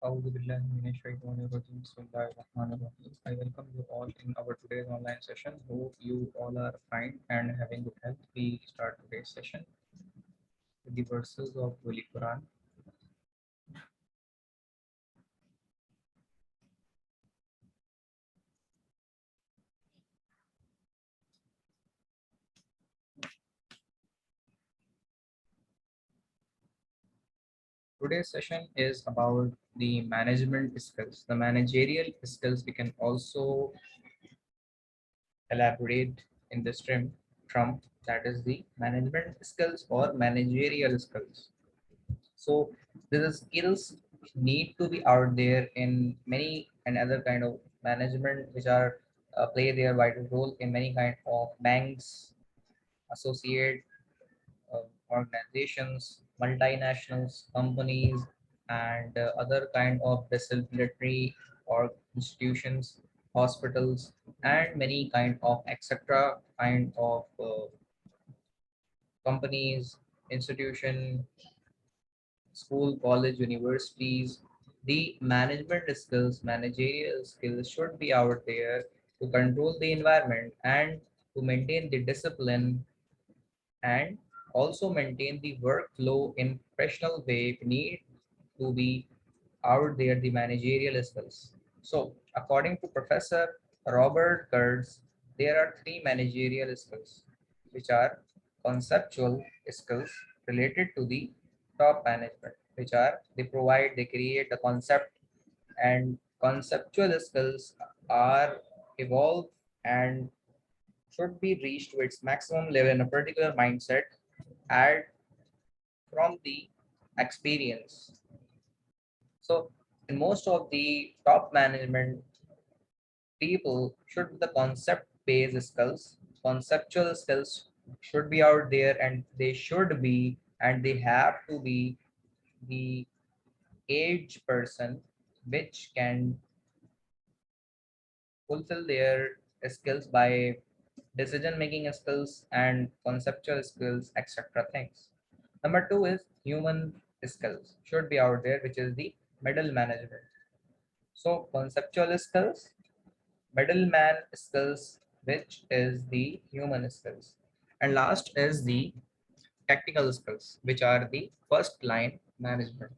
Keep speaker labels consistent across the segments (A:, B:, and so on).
A: أعوذ بالله من الشيطان الرجيم. بسم الله الرحمن الرحيم. I welcome you all in our today's online session. Hope you all are fine and having good health. We start today's session with the verses of Holy Quran. Today's session is about the management skills. The managerial skills we can also elaborate in the term that is the management skills or managerial skills. So these skills need to be out there in many and other kind of management which are play their vital role in many kind of banks, associate organizations, multinationals, companies, and other kind of disciplinary or institutions, hospitals, and many kind of etc. kind of companies, institution, school, college, universities, the management skills, managerial skills should be out there to control the environment and to maintain the discipline and also maintain the workflow in professional way. We need to be out there the managerial skills. So according to Professor Robert Kurtz, there are three managerial skills, which are conceptual skills related to the top management, which are they create a concept, and conceptual skills are evolved and should be reached to its maximum level in a particular mindset and from the experience. So in most of the top management people should the concept based skills, conceptual skills should be out there, and they should be and they have to be the age person which can fulfill their skills by decision making skills and conceptual skills, etc. things. Number two is human skills should be out there, which is the middle management. So conceptual skills, middleman skills, which is the human skills. And last is the technical skills, which are the first line management.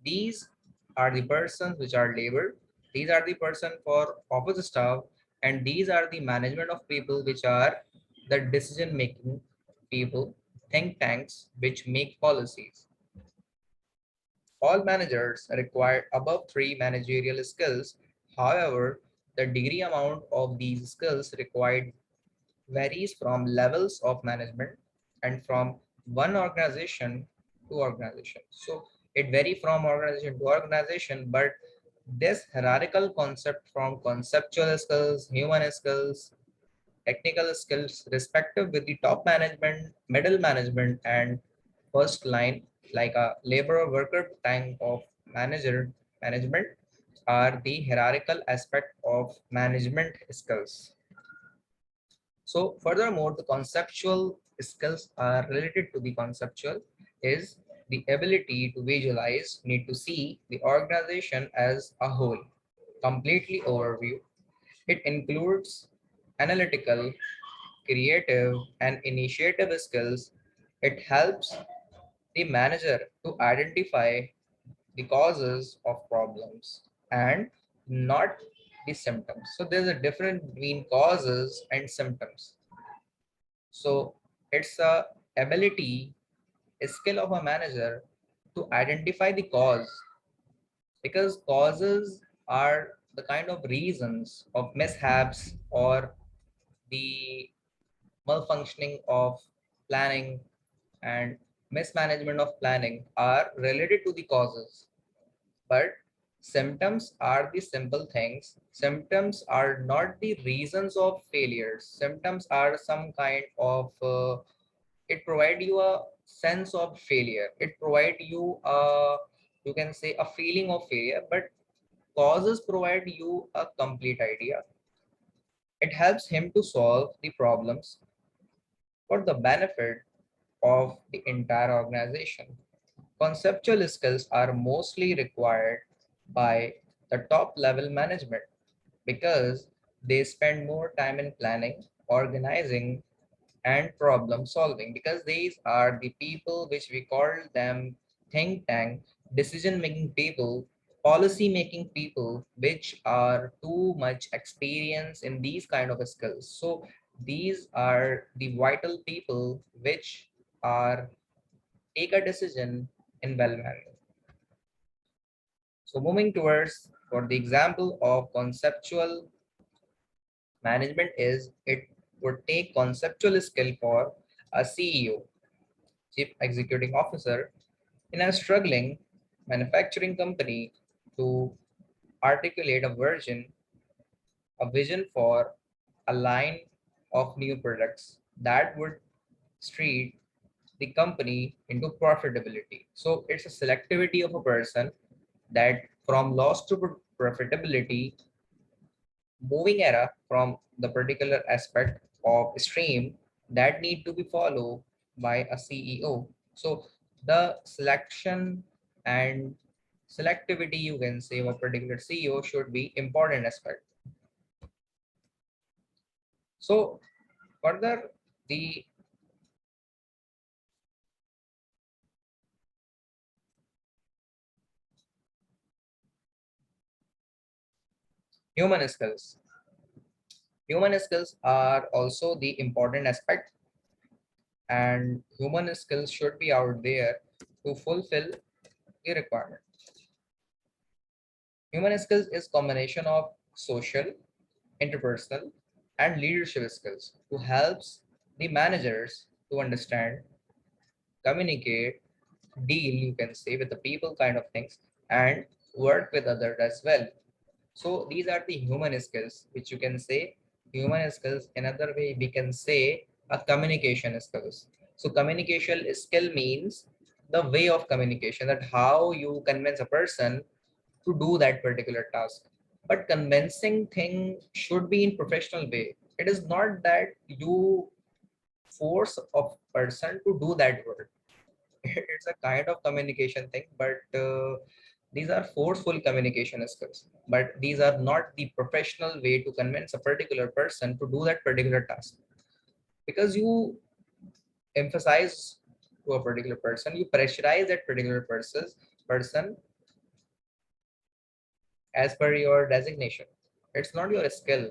A: These are the persons which are labor. These are the person for office staff, and these are the management of people which are the decision making people, think tanks which make policies. All managers require above three managerial skills. However, the degree amount of these skills required varies from levels of management and from one organization to organization. So it varies from organization to organization, but this hierarchical concept from conceptual skills, human skills, technical skills, respective with the top management, middle management, and first line, like a labor worker type of manager management, are the hierarchical aspect of management skills. So furthermore, the conceptual skills are related to the conceptual is the ability to visualize, need to see the organization as a whole, completely overview. It includes analytical, creative, and initiative skills. It helps the manager to identify the causes of problems and not the symptoms. So there's a difference between causes and symptoms. So it's a ability, a skill of a manager to identify the cause, because causes are the kind of reasons of mishaps or the malfunctioning of planning and mismanagement of planning are related to the causes. But symptoms are the simple things. Symptoms are not the reasons of failures. Symptoms are some kind of it provide you a sense of failure. It provide you a, you can say, a feeling of failure, but causes provide you a complete idea. It helps him to solve the problems for the benefit of the entire organization. Conceptual skills are mostly required by the top level management because they spend more time in planning, organizing, and problem solving, because these are the people which we call them think tank, decision making people, policy making people, which are too much experience in these kind of skills. So these are the vital people which are take a decision in well manner. So moving towards for the example of conceptual management is it would take conceptual skill for a CEO, chief executive officer, in a struggling manufacturing company to articulate a vision for a line of new products that would street the company into profitability. So it's a selectivity of a person that from loss to profitability, moving era from the particular aspect of stream that need to be followed by a CEO. So the selection and selectivity, you can say, of a particular CEO should be important aspect. So further, the human skills. Human skills are also the important aspect, and human skills should be out there to fulfill the requirement. Human skills is combination of social, interpersonal, and leadership skills to helps the managers to understand, communicate, deal, you can say, with the people kind of things, and work with others as well. So these are the human skills, which you can say human skills. Another way we can say a communication skills. So communication skill means the way of communication, that how you convince a person to do that particular task. But convincing thing should be in professional way. It is not that you force a person to do that work. It's a kind of communication thing, but these are forceful communication skills. But these are not the professional way to convince a particular person to do that particular task, because you emphasize to a particular person, you pressurize that particular person as per your designation. It's not your skill.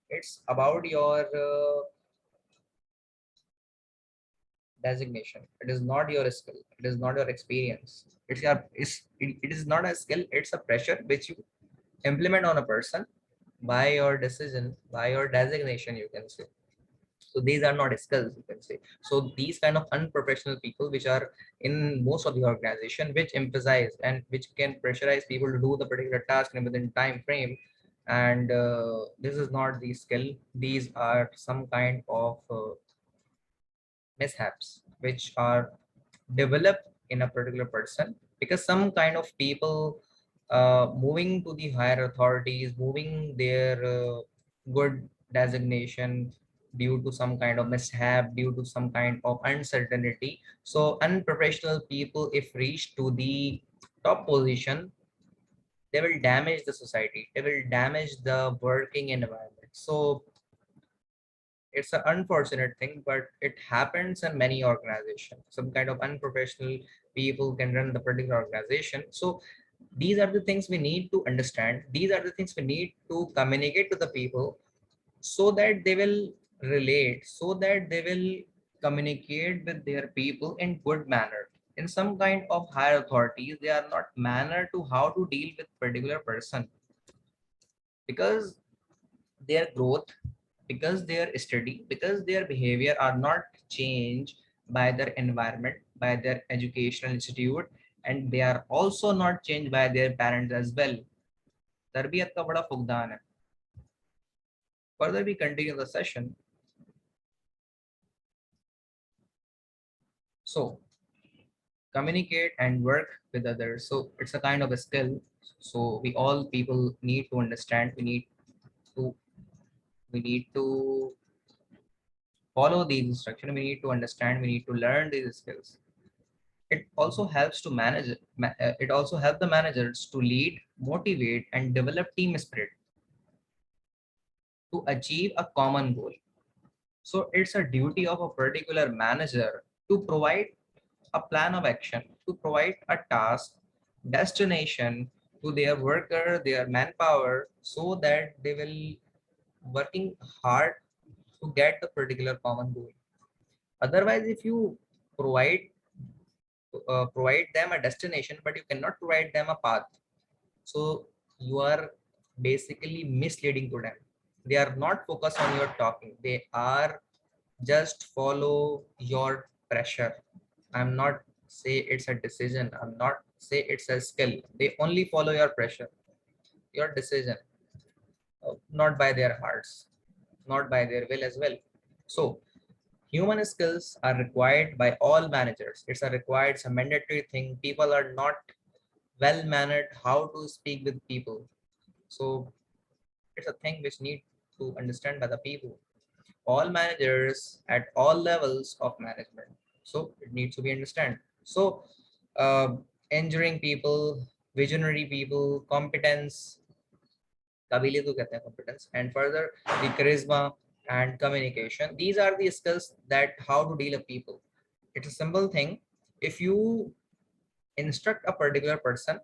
A: It's about your designation. It is not your skill. It is not your experience. It is not a skill. It's a pressure which you implement on a person by your decision, by your designation, you can say. So these are not skills, you can say. So these kind of unprofessional people which are in most of the organization, which emphasize and which can pressurize people to do the particular task within time frame, and this is not the skill. These are some kind of mishaps which are developed in a particular person, because some kind of people moving to the higher authorities, moving their good designation due to some kind of mishap, due to some kind of uncertainty. So unprofessional people, if reached to the top position, they will damage the society, they will damage the working environment. So it's an unfortunate thing, but it happens in many organizations. Some kind of unprofessional people can run the particular organization. So these are the things we need to understand. These are the things we need to communicate to the people, so that they will relate, so that they will communicate with their people in good manner. In some kind of higher authorities, they are not manner to how to deal with particular person, because their growth, because their study, because their behavior are not changed by their environment, by their educational institute, and they are also not changed by their parents as well. तरबियत का बड़ा फुकदान है. Further we continue the session. So communicate and work with others, so it's a kind of a skill. So we all people need to understand, to we need to follow these instructions, we need to understand, we need to learn these skills. It also helps to manage. It also helps the managers to lead, motivate, and develop team spirit to achieve a common goal. So it's a duty of a particular manager to provide a plan of action, to provide a task, destination to their worker, their manpower, so that they will working hard to get the particular common goal. Otherwise, if you provide provide them a destination, but you cannot provide them a path, so you are basically misleading to them. They are not focused on your talking. They are just follow your pressure. I'm not say it's a decision. I'm not say it's a skill. They only follow your pressure, your decision, not by their hearts, not by their will as well. So human skills are required by all managers. It's a required, it's a mandatory thing. People are not well mannered how to speak with people. So it's a thing which need to understand by the people. All managers at all levels of management. So it needs to be understand. So engineering people, visionary people, competence, काबिलियत को कहते हैं competence, and further the charisma and communication. These are the skills that how to deal with people. It's a simple thing. If you instruct a particular person,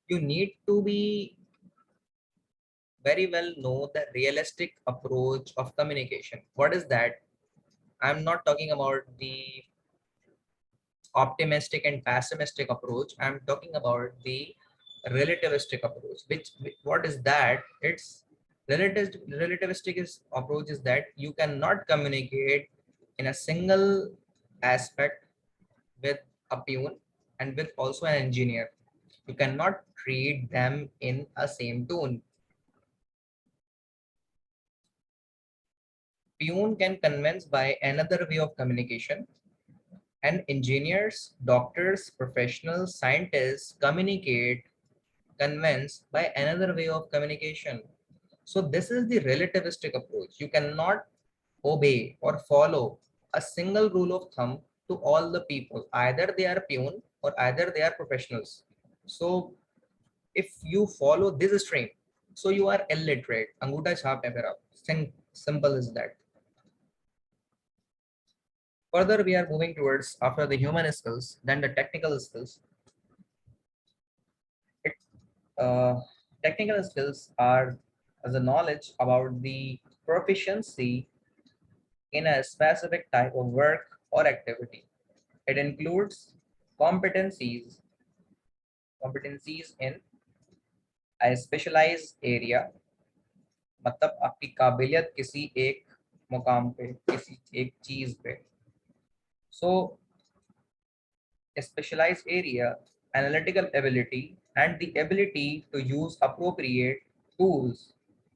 A: you need to be very well know the realistic approach of communication. What is that? I'm not talking about the optimistic and pessimistic approach. I'm talking about the relativistic approach. Which what is that? It's relativistic is approach is that you cannot communicate in a single aspect with a peon and with also an engineer. You cannot treat them in a same tone. Peon can convince by another way of communication, and engineers, doctors, professionals, scientists communicate, convince by another way of communication. So this is the relativistic approach. You cannot obey or follow a single rule of thumb to all the people. Either they are peon or either they are professionals. So if you follow this stream, so you are illiterate. Anguta chhap hai fir aap. Simple is that. Further, we are moving towards after the human skills, then the technical skills. It, technical skills are the knowledge about the proficiency in a specific type of work or activity. It includes competencies, competencies in a specialized area, मतलब आपकी काबिलियत किसी एक मुकाम पे, किसी एक चीज पे. So a specialized area, analytical ability, and the ability to use appropriate tools.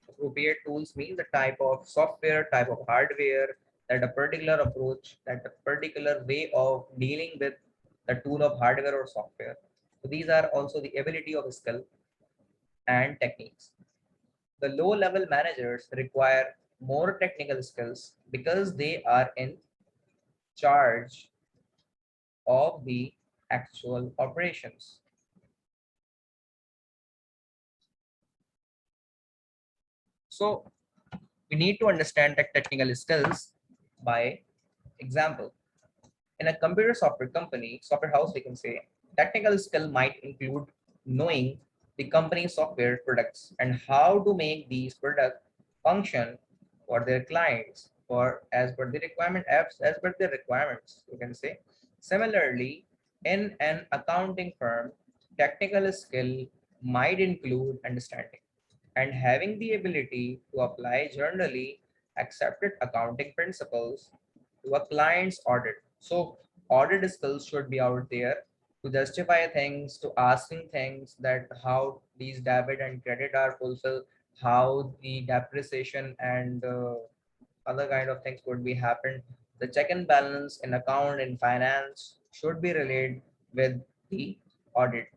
A: Appropriate tools means the type of software, type of hardware, that a particular approach, that a particular way of dealing with the tool of hardware or software. So these are also the ability of skill and techniques. The low level managers require more technical skills because they are in charge of the actual operations. So we need to understand the technical skills by example. In a computer software company, software house, we can say technical skill might include knowing the company's software products and how to make these products function for their clients or as per the requirement apps, as per their requirements, you can say. Similarly, in an accounting firm, technical skill might include understanding and having the ability to apply generally accepted accounting principles to a client's audit. So audit skills should be out there to justify things, to asking things that how these debit and credit are fulfilled, how the depreciation and other kind of things would be happened. The check and balance in account and finance should be related with the audit.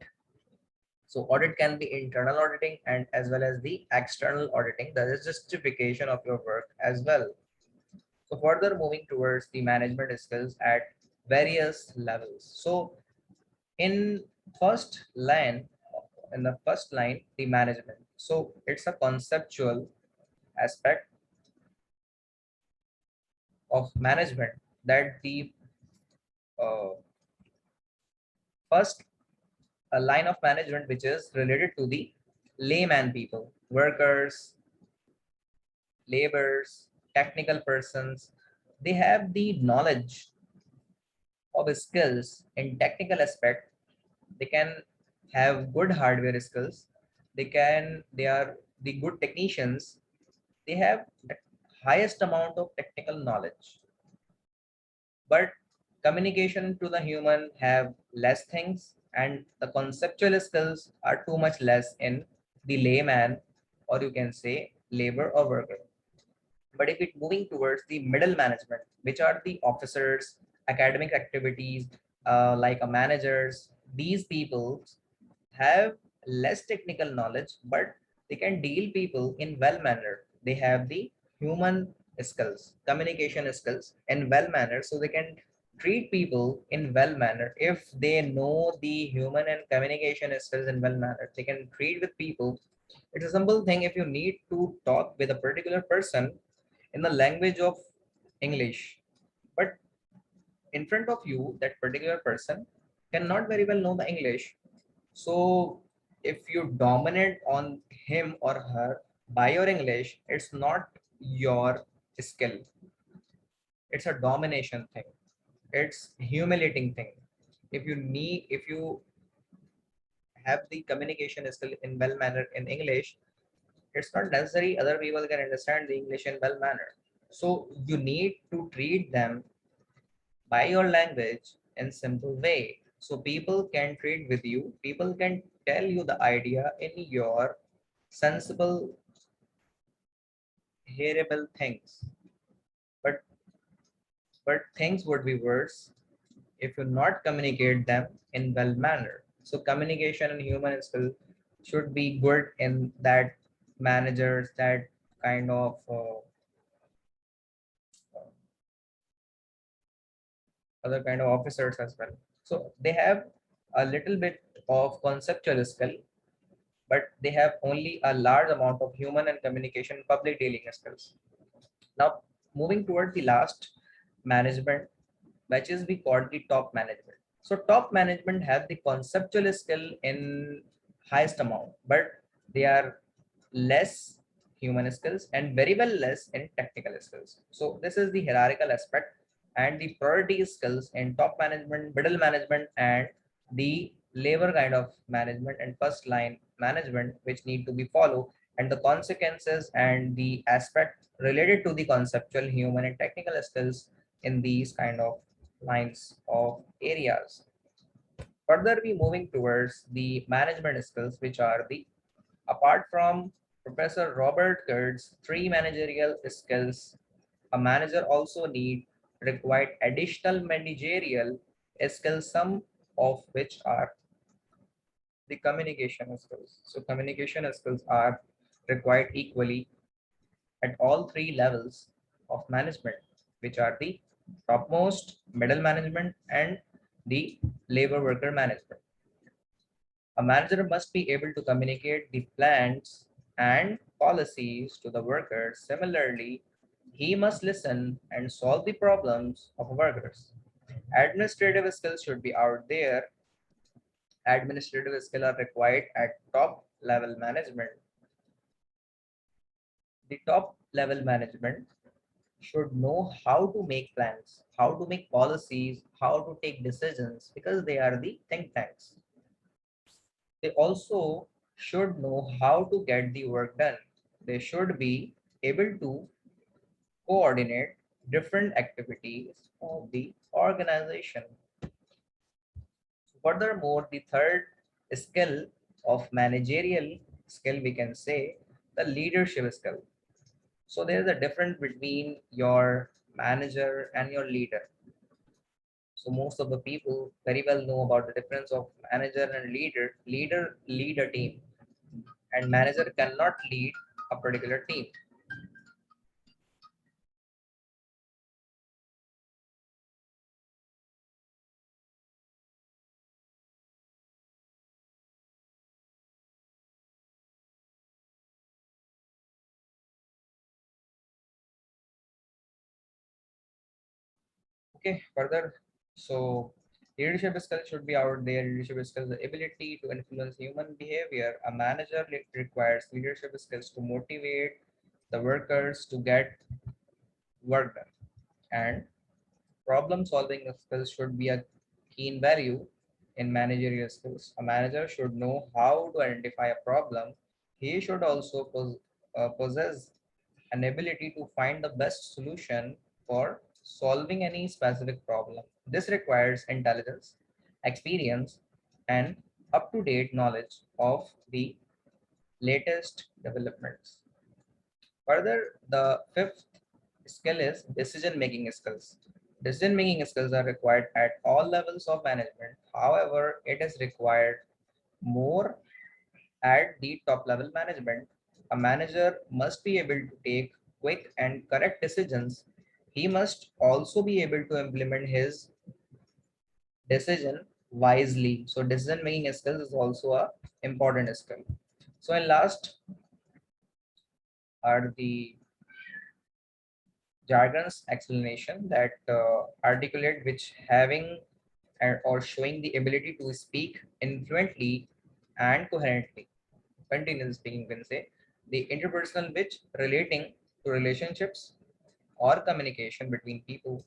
A: So audit can be internal auditing and as well as the external auditing. That is justification of your work as well. So further moving towards the management skills at various levels. So in first line, in the first line, the management. So it's a conceptual aspect of management that the uh, first a line of management which is related to the layman people, workers, laborers, technical persons. They have the knowledge of skills in technical aspect. They can have good hardware skills. They are the good technicians. They have the highest amount of technical knowledge, but communication to the human have less things, and the conceptual skills are too much less in the layman, or you can say labor or worker. But if it moving towards the middle management, which are the officers, academic activities, like a managers, these people have less technical knowledge, but they can deal people in well manner. They have the human skills, communication skills in well manner, so they can treat people in well manner. If they know the human and communication skills in well manner, they can treat with people. It's a simple thing. If you need to talk with a particular person in the language of English, but in front of you, that particular person cannot very well know the English. So if you dominate on him or her by your English, it's not your skill. It's a domination thing. It's humiliating thing. If you have the communication skill in well manner in English, it's not necessary other people can understand the English in well manner. So you need to treat them by your language in simple way. So people can trade with you. People can tell you the idea in your sensible, hearable things. But things would be worse if you not communicate them in well manner. So communication and human skill should be good in that managers, that kind of other kind of officers as well. So they have a little bit of conceptual skill, but they have only a large amount of human and communication public dealing skills. Now, moving toward the last management, which is we call the top management. So top management have the conceptual skill in highest amount, but they are less human skills and very well less in technical skills. So this is the hierarchical aspect and the priority skills in top management, middle management, and the labor kind of management and first line management, which need to be followed, and the consequences and the aspect related to the conceptual human and technical skills in these kind of lines of areas. Further, we moving towards the management skills, which are the apart from Professor Robert Kurtz's three managerial skills, a manager also need required additional managerial skills, some of which are the communication skills. So communication skills are required equally at all three levels of management, which are the topmost, middle management, and the labor worker management. A manager must be able to communicate the plans and policies to the workers. Similarly, he must listen and solve the problems of workers. Administrative skills should be out there. Administrative skills are required at top level management. The top level management should know how to make plans, how to make policies, how to take decisions, because they are the think tanks. They also should know how to get the work done. They should be able to coordinate different activities of the organization. Furthermore, the third skill of managerial skill, we can say the leadership skill. So there is a difference between your manager and your leader. So most of the people very well know about the difference of manager and leader. Leader lead a team, and manager cannot lead a particular team. Okay, further. So leadership skills should be out there. Leadership skills, the ability to influence human behavior. A manager requires leadership skills to motivate the workers to get work done. And problem solving skills should be a keen value in managerial skills. A manager should know how to identify a problem. He should also possess an ability to find the best solution for solving any specific problem. This requires intelligence, experience, and up to date knowledge of the latest developments. Further, the fifth skill is decision making skills. Decision making skills are required at all levels of management. However, it is required more at the top level management. A manager must be able to take quick and correct decisions. He must also be able to implement his decision wisely. So decision making skills is also a important skill. So in last are the jargons explanation that articulate which having or showing the ability to speak influently and coherently. Continuous speaking, you can say. The interpersonal which relating to relationships or communication between people.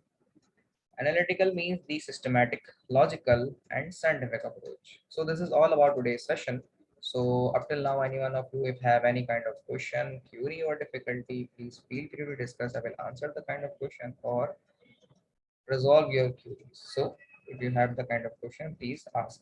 A: Analytical means the systematic, logical, and scientific approach. So this is all about today's session. So up till now, any one of you, if have any kind of question, query, or difficulty, please feel free to discuss. I will answer the kind of question or resolve your queries. So if you have the kind of question, please ask.